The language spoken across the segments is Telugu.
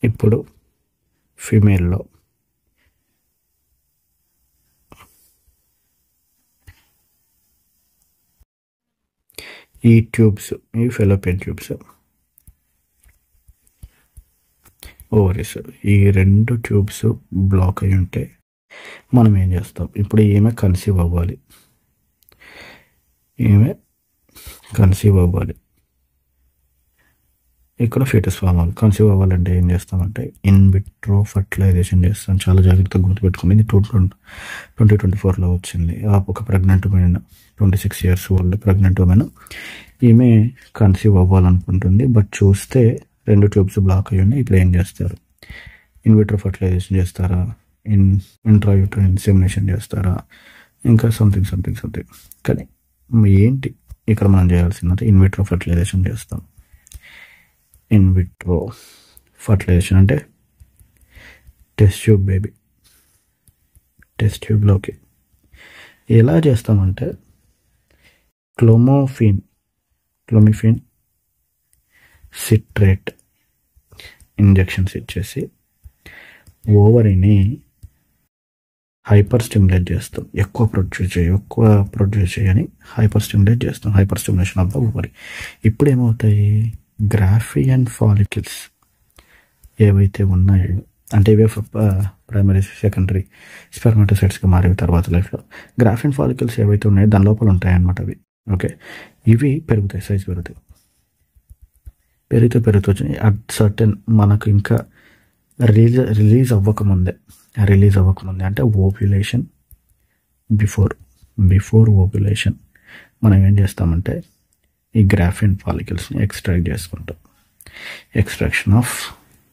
ఇప్పుడు ఫీమేల్లో ఈ ట్యూబ్స్, ఈ ఫెలోపియన్ ట్యూబ్స్, ఓవరీస్, ఈ 2 ట్యూబ్స్ బ్లాక్ అయి ఉంటే మనం ఏం చేస్తాం? ఇప్పుడు ఈమె కన్సీవ్ అవ్వాలి, ఇక్కడ ఫీటస్ ఫామ్ అవ్వాలి. కన్సీవ్ అవ్వాలంటే ఏం చేస్తామంటే ఇన్ విట్రో ఫర్టిలైజేషన్ చేస్తాం. చాలా జాగ్రత్తగా గుర్తుపెట్టుకుని, ఇది 2024లో వచ్చింది. ఒక pregnant women, 26 years old pregnant women, ఈమె కన్సీవ్ అవ్వాలనుకుంటుంది. బట్ చూస్తే 2 ట్యూబ్స్ బ్లాక్ అయ్యి ఉన్నాయి. ఇప్పుడు ఏం చేస్తారు? ఇన్ విట్రో ఫర్టిలైజేషన్ చేస్తారా, ఇంట్రాయూటరైన్ ఇన్సెమినేషన్ చేస్తారా, ఇంకా సంథింగ్. కానీ ఏంటి ఇక్కడ మనం చేయాల్సిందంటే ఇన్ విట్రో ఫర్టిలైజేషన్ చేస్తాం. ఇన్ విట్రో ఫర్టిలైజేషన్ అంటే టెస్ట్ ట్యూబ్ బేబీ, టెస్ట్ ట్యూబ్లోకి ఎలా చేస్తామంటే క్లోమిఫిన్ సిట్రేట్ ఇంజెక్షన్స్ ఇచ్చేసి ఓవరీని హైపర్ స్టిమ్యులేట్ చేస్తాం. ఎక్కువ ప్రొడ్యూస్ చేయని హైపర్ స్టిమ్యులేట్ చేస్తాం. Hyper stimulation of the ovary. ఇప్పుడు ఏమవుతాయి? గ్రాఫియన్ ఫాలికల్స్ ఏవైతే ఉన్నాయో, అంటే ఇవే ప్రైమరీ సెకండరీ స్పెర్మటోసైట్స్గా మారిన తర్వాత లైఫ్లో గ్రాఫియన్ ఫాలికల్స్ ఏవైతే ఉన్నాయో దాని లోపల ఉంటాయి అన్నమాట అవి. ఓకే, ఇవి పెరుగుతాయి, సైజ్ పెరుగుతాయి. వచ్చి అట్ సర్టెన్ మనకు ఇంకా రిలీజ్ అవ్వకముందే అంటే ఓవ్యులేషన్ బిఫోర్ ఓవ్యులేషన్ మనం ఏం చేస్తామంటే ఈ గ్రాఫియన్ ఫాలికల్స్ని ఎక్స్ట్రాక్ట్ చేసుకుంటాం. Extraction of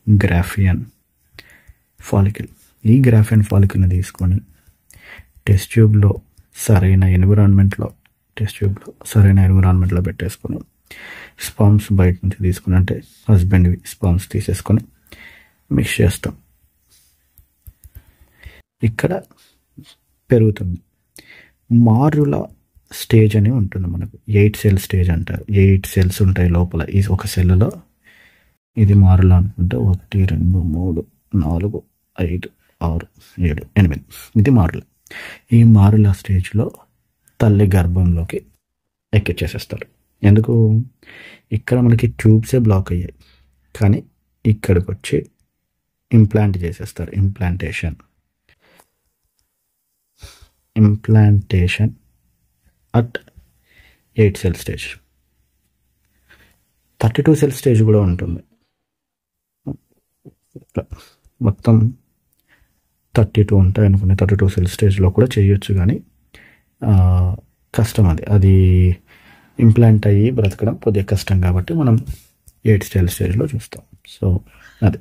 గ్రాఫియన్ follicle. ఈ గ్రాఫియన్ ఫాలికల్ని తీసుకొని టెస్ట్ ట్యూబ్లో సరైన ఎన్విరాన్మెంట్లో పెట్టేసుకొని స్పామ్స్ బయట నుంచి తీసుకుని, అంటే హస్బెండ్వి స్పామ్స్ తీసేసుకొని మిక్స్ చేస్తాం. ఇక్కడ పెరుగుతుంది. మారుల స్టేజ్ అని ఉంటుంది మనకు. 8 cell స్టేజ్ అంటారు. 8 cells ఉంటాయి లోపల. ఈ ఒక సెల్లో ఇది మారుల అనుకుంటే 1 2 3 4 5 6 7 8 ఇది మారుల. ఈ మారుల స్టేజ్లో తల్లి గర్భంలోకి ఎక్కిచ్చేసేస్తారు. ఎందుకు? ఇక్కడ మనకి ట్యూబ్సే బ్లాక్ అయ్యాయి, కానీ ఇక్కడికి వచ్చి ఇంప్లాంట్ చేసేస్తారు. Implantation at 8 cell stage. 32 cell stage కూడా ఉంటుంది. మొత్తం 32 ఉంటాయి అనుకునే 32 cell స్టేజ్లో కూడా చేయొచ్చు, కానీ కష్టం. అది ఇంప్లాంట్ అయ్యి బ్రతకడం కొద్దిగా కష్టం కాబట్టి మనం 8 cell స్టేజ్లో చూస్తాం. సో అది.